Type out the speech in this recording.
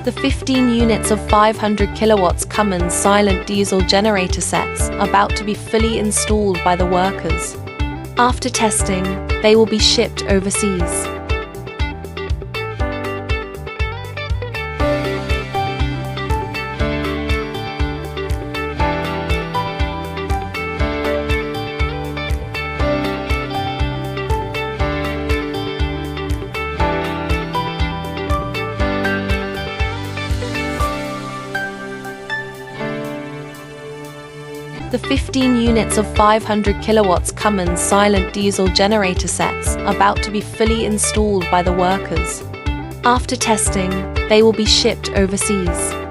The 15 units of 500 kilowatts Cummins silent diesel generator sets are about to be fully installed by the workers. After testing, they will be shipped overseas. The 15 units of 500 kilowatts Cummins silent diesel generator sets are about to be fully installed by the workers. After testing, they will be shipped overseas.